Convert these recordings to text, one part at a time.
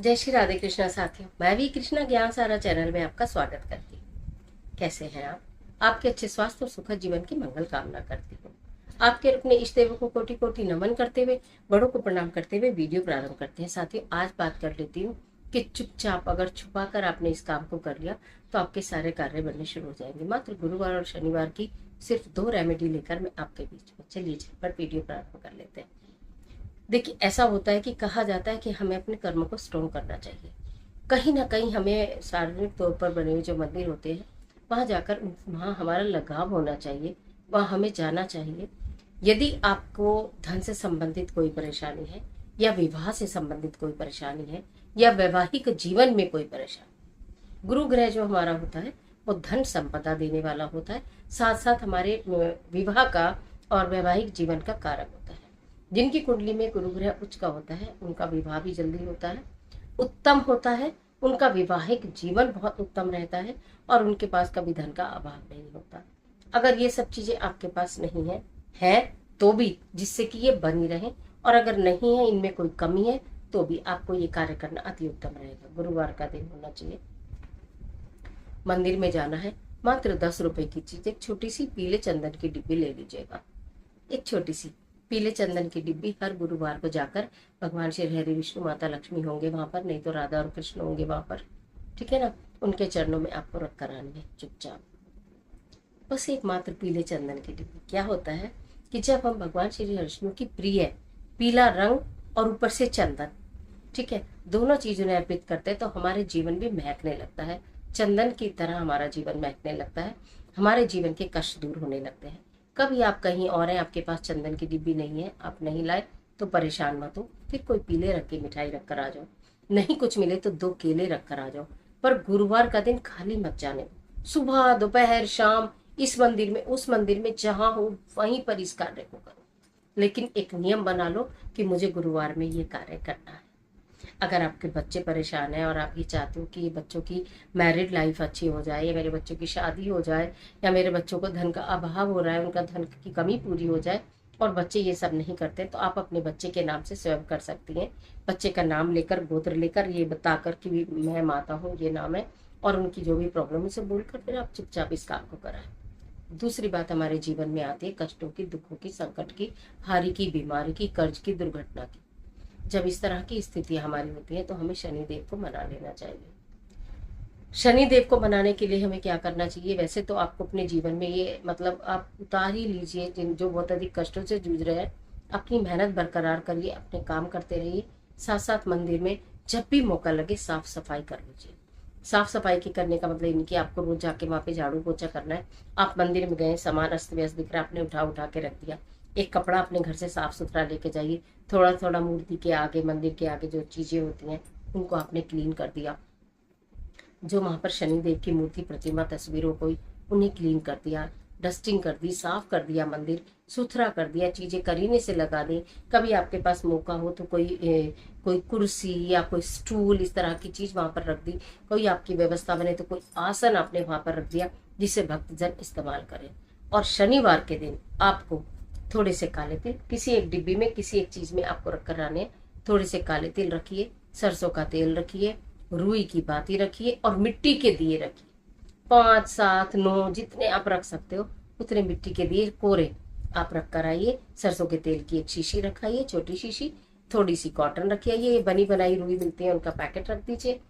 जय श्री राधे कृष्णा साथियों, मैं भी कृष्णा ज्ञान सारा चैनल में आपका स्वागत करती हूँ। कैसे हैं आप? आपके अच्छे स्वास्थ्य और सुखद जीवन की मंगल कामना करती हूँ। आपके अपने इष्ट देवों को कोटि कोटि नमन करते हुए, बड़ों को प्रणाम करते हुए वीडियो प्रारंभ करते हैं। साथियों, आज बात कर लेती हूँ कि चुपचाप अगर छुपा कर आपने इस काम को कर लिया तो आपके सारे कार्य बनने शुरू हो जाएंगे। मात्र गुरुवार और शनिवार की सिर्फ 2 रेमेडी लेकर मैं आपके बीच में, चलिए झटपट वीडियो प्रारंभ कर लेते हैं। देखिए, ऐसा होता है कि कहा जाता है कि हमें अपने कर्मों को स्ट्रॉन्ग करना चाहिए। कहीं ना कहीं हमें सार्वजनिक तौर पर बने हुए जो मंदिर होते हैं वहां जाकर वहां हमारा लगाव होना चाहिए, वहां हमें जाना चाहिए। यदि आपको धन से संबंधित कोई परेशानी है, या विवाह से संबंधित कोई परेशानी है, या वैवाहिक जीवन में कोई परेशानी, गुरु ग्रह जो हमारा होता है वो धन संपदा देने वाला होता है, साथ साथ हमारे विवाह का और वैवाहिक जीवन का कारक होता है। जिनकी कुंडली में गुरु ग्रह उच्च का होता है उनका विवाह भी जल्दी होता है, उत्तम होता है, उनका वैवाहिक जीवन बहुत उत्तम रहता है, और उनके पास कभी धन का अभाव नहीं होता। अगर ये सब चीजें आपके पास नहीं है तो भी, जिससे कि ये बनी रहे, और अगर नहीं है, इनमें कोई कमी है, तो भी आपको ये कार्य करना अति उत्तम रहेगा। गुरुवार का दिन होना चाहिए, मंदिर में जाना है, मात्र 10 रुपए की चीज, एक छोटी सी पीले चंदन की डिब्बी ले लीजिएगा। एक छोटी सी पीले चंदन की डिब्बी हर गुरुवार को जाकर, भगवान श्री हरि विष्णु माता लक्ष्मी होंगे वहां पर, नहीं तो राधा और कृष्ण होंगे वहां पर, ठीक है ना, उनके चरणों में आपको रख कर आनी है चुपचाप। बस एक मात्र पीले चंदन की डिब्बी। क्या होता है कि जब हम भगवान श्री विष्णु की प्रिय पीला रंग और ऊपर से चंदन, ठीक है, दोनों चीजों ने अर्पित करते हैं तो हमारे जीवन भी महकने लगता है। चंदन की तरह हमारा जीवन महकने लगता है, हमारे जीवन के कष्ट दूर होने लगते हैं। कभी आप कहीं और हैं, आपके पास चंदन की डिब्बी नहीं है, आप नहीं लाए, तो परेशान मत हो, फिर कोई पीले रंग की मिठाई रख कर आ जाओ। नहीं कुछ मिले तो 2 केले रख कर आ जाओ, पर गुरुवार का दिन खाली मत जाने दो। सुबह दोपहर शाम इस मंदिर में उस मंदिर में जहां हो वहीं पर इस कार्य को करो, लेकिन एक नियम बना लो कि मुझे गुरुवार में ये कार्य करना है। अगर आपके बच्चे परेशान हैं और आप ये चाहते हो कि बच्चों की मैरिड लाइफ अच्छी हो जाए, या मेरे बच्चों की शादी हो जाए, या मेरे बच्चों को धन का अभाव हो रहा है, उनका धन की कमी पूरी हो जाए, और बच्चे ये सब नहीं करते, तो आप अपने बच्चे के नाम से स्वयं कर सकती हैं। बच्चे का नाम लेकर, गोत्र लेकर, ये बताकर कि मैं माता हूँ, ये नाम है, और उनकी जो भी प्रॉब्लम है उसे बोलकर फिर आप चुपचाप इस काम को कराएं। दूसरी बात हमारे जीवन में आती है कष्टों की, दुखों की, संकट की, हारि की, बीमारी की, कर्ज की, दुर्घटना की। जब इस तरह की स्थितियां हमारी होती हैं तो हमें शनिदेव को मना लेना चाहिए। शनिदेव को मनाने के लिए हमें क्या करना चाहिए? वैसे तो आपको अपने जीवन में ये मतलब आप उतार ही लीजिए, जिन जो बहुत अधिक कष्टों से जूझ रहे हैं, अपनी मेहनत बरकरार करिए, अपने काम करते रहिए, साथ साथ मंदिर में जब भी मौका लगे साफ सफाई कर लीजिए। साफ सफाई के करने का मतलब इनकी आपको रोज जाके वहां पे झाड़ू पोछा करना है। आप मंदिर में गए, सामान अस्त व्यस्त दिख रहा है, आपने उठा उठा के रख दिया, एक कपड़ा अपने घर से साफ सुथरा लेके जाइए। थोड़ा थोड़ा मूर्ति के आगे, मंदिर के आगे जो चीजें होती हैं उनको आपने क्लीन कर दिया। जो वहां पर शनिदेव की मूर्ति, प्रतिमा, तस्वीरों को, उन्हें क्लीन कर दिया, डस्टिंग कर दी, साफ कर दिया, मंदिर सुथरा कर दिया, चीजें करीने से लगा दी। कभी आपके पास मौका हो तो कोई कुर्सी या कोई स्टूल, इस तरह की चीज वहां पर रख दी। कोई आपकी व्यवस्था बने तो कोई आसन आपने वहां पर रख दिया जिसे भक्तजन इस्तेमाल करें। और शनिवार के दिन आपको थोड़े से काले तिल किसी एक डिब्बी में, किसी एक चीज में आपको रख कर आने। थोड़े से काले तिल रखिए, सरसों का तेल रखिए, रुई की बाती रखिए, और मिट्टी के दिए रखिए। 5, 7, 9 जितने आप रख सकते हो उतने मिट्टी के दिए कोरे आप रख कर आइए। सरसों के तेल की एक शीशी रखाइए, छोटी शीशी, थोड़ी सी कॉटन रखी आइए, ये बनी बनाई रुई मिलती है उनका पैकेट रख दीजिए,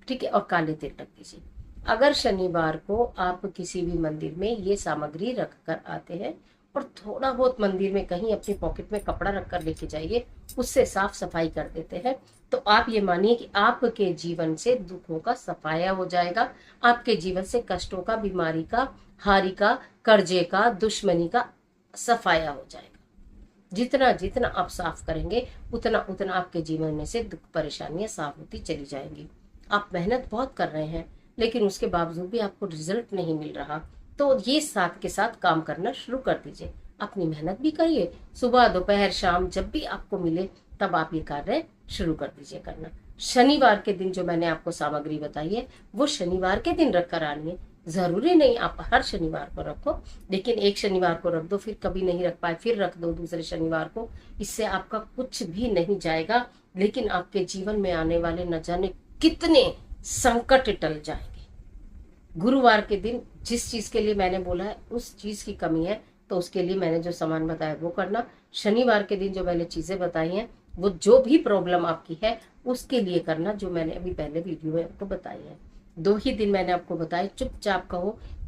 ठीक है, और काले तिल रख दीजिए। अगर शनिवार को आप किसी भी मंदिर में ये सामग्री रख कर आते हैं, और थोड़ा बहुत मंदिर में कहीं अपनी पॉकेट में कपड़ा रख कर लेके जाइए, उससे साफ सफाई कर देते हैं, तो आप ये मानिए कि आपके जीवन से दुखों का सफाया हो जाएगा। आपके जीवन से कष्टों का, बीमारी का, हारि का, कर्जे का, दुश्मनी का सफाया हो जाएगा। जितना जितना आप साफ करेंगे उतना उतना आपके जीवन में से दुख परेशानियां साफ होती चली जाएंगी। आप मेहनत बहुत कर रहे हैं लेकिन उसके बावजूद भी आपको रिजल्ट नहीं मिल रहा, तो ये साथ के साथ काम करना शुरू कर दीजिए। अपनी मेहनत भी करिए, सुबह दोपहर शाम जब भी आपको मिले तब आप ये कार्य शुरू कर दीजिए करना। शनिवार के दिन जो मैंने आपको सामग्री बताई है वो शनिवार के दिन रख कर आनी है। जरूरी नहीं आप हर शनिवार को रखो, लेकिन एक शनिवार को रख दो, फिर कभी नहीं रख पाए फिर रख दो दूसरे शनिवार को। इससे आपका कुछ भी नहीं जाएगा, लेकिन आपके जीवन में आने वाले न जाने कितने संकट टल जाएंगे। गुरुवार के दिन जिस चीज के लिए मैंने बोला है उस चीज की कमी है तो उसके लिए मैंने जो सामान बताया वो करना। शनिवार के दिन जो मैंने चीजें बताई हैं वो जो भी प्रॉब्लम आपकी है उसके लिए करना, जो मैंने अभी पहले वीडियो में आपको बताई है। 2 ही दिन मैंने आपको बताया, चुपचाप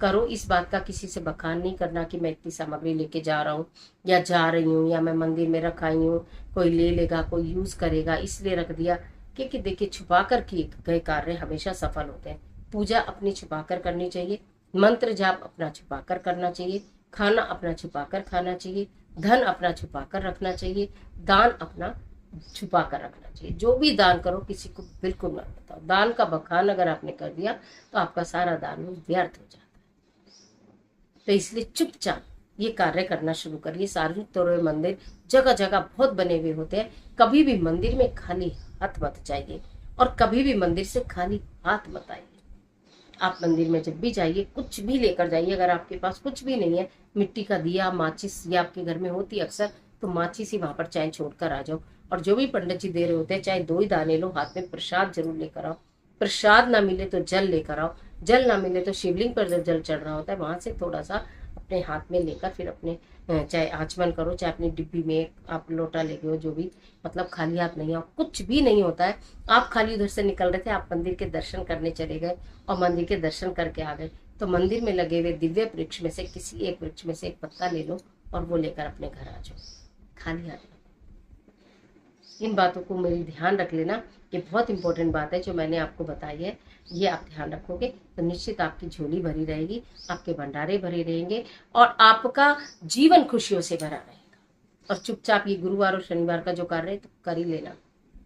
करो। इस बात का किसी से बखान नहीं करना कि मैं इतनी सामग्री लेके जा रहा हूँ या जा रही हूँ या मैं मंदिर में रखाई हूँ, कोई ले लेगा, कोई यूज करेगा इसलिए रख दिया। क्योंकि देखिए, छुपा कर किए गए कार्य हमेशा सफल होते हैं। पूजा अपनी छुपा कर करनी चाहिए, मंत्र जाप अपना छुपा कर करना चाहिए, खाना अपना छुपा कर खाना चाहिए, धन अपना छुपा कर रखना चाहिए, दान अपना छुपा कर रखना चाहिए। जो भी दान करो किसी को बिल्कुल मत बताओ। दान का बखान अगर आपने कर दिया तो आपका सारा दान व्यर्थ हो जाता है। तो इसलिए चुपचाप ये कार्य करना शुरू करिए। सार्वजनिक तौर पर मंदिर जगह जगह बहुत बने हुए होते हैं, कभी भी मंदिर में खाली हाथ मत जाइए और कभी भी मंदिर से खाली हाथ मत आइए। आप मंदिर में जब भी जाइए कुछ भी लेकर जाइए। अगर आपके पास कुछ भी नहीं है, मिट्टी का दिया, माचिस या आपके घर में होती अक्सर, तो माचिस ही वहां पर चाय छोड़कर आ जाओ। और जो भी पंडित जी दे रहे होते हैं, चाहे 2 ही दाने लो, हाथ में प्रसाद जरूर लेकर आओ। प्रसाद ना मिले तो जल लेकर आओ, जल ना मिले तो शिवलिंग पर जब जल चढ़ रहा होता है वहां से थोड़ा सा अपने हाथ में लेकर फिर अपने चाहे आचमन करो, चाहे अपनी डिब्बी में आप लोटा लेके हो, जो भी, मतलब खाली हाथ नहीं आओ। कुछ भी नहीं होता है। आप खाली उधर से निकल रहे थे, आप मंदिर के दर्शन करने चले गए और मंदिर के दर्शन करके आ गए, तो मंदिर में लगे हुए दिव्य वृक्ष में से किसी एक वृक्ष में से एक पत्ता ले लो और वो लेकर अपने घर आ जाओ, खाली हाथ। इन बातों को मेरी ध्यान रख लेना, ये बहुत इंपॉर्टेंट बात है जो मैंने आपको बताई है। ये आप ध्यान रखोगे तो निश्चित आपकी झोली भरी रहेगी, आपके भंडारे भरे रहेंगे और आपका जीवन खुशियों से भरा रहेगा। और चुपचाप ये गुरुवार और शनिवार का जो कार्य है तो कर ही लेना।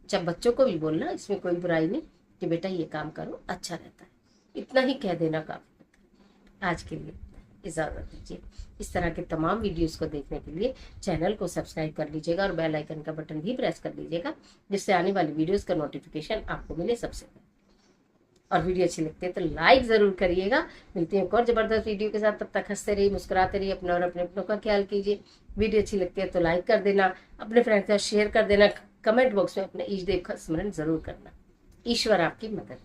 जब बच्चों को भी बोलना, इसमें कोई बुराई नहीं कि बेटा ये काम करो, अच्छा रहता है, इतना ही कह देना काफी होता है। आज के लिए इजाजत दीजिए। इस तरह के तमाम वीडियोस को देखने के लिए चैनल को सब्सक्राइब कर लीजिएगा और बेल आइकन का बटन भी प्रेस कर लीजिएगा, जिससे आने वाली वीडियोस का नोटिफिकेशन आपको मिले सबसे पहले। और वीडियो अच्छी लगती है तो लाइक जरूर करिएगा। मिलती है एक और जबरदस्त वीडियो के साथ, तब तक हंसते रहिए, मुस्कुराते रहिए, अपना और अपने अपनों का ख्याल कीजिए। वीडियो अच्छी लगती है तो लाइक कर देना, अपने फ्रेंड्स के साथ शेयर कर देना, कमेंट बॉक्स में अपने इष्ट देव का स्मरण जरूर करना। ईश्वर आपकी मदद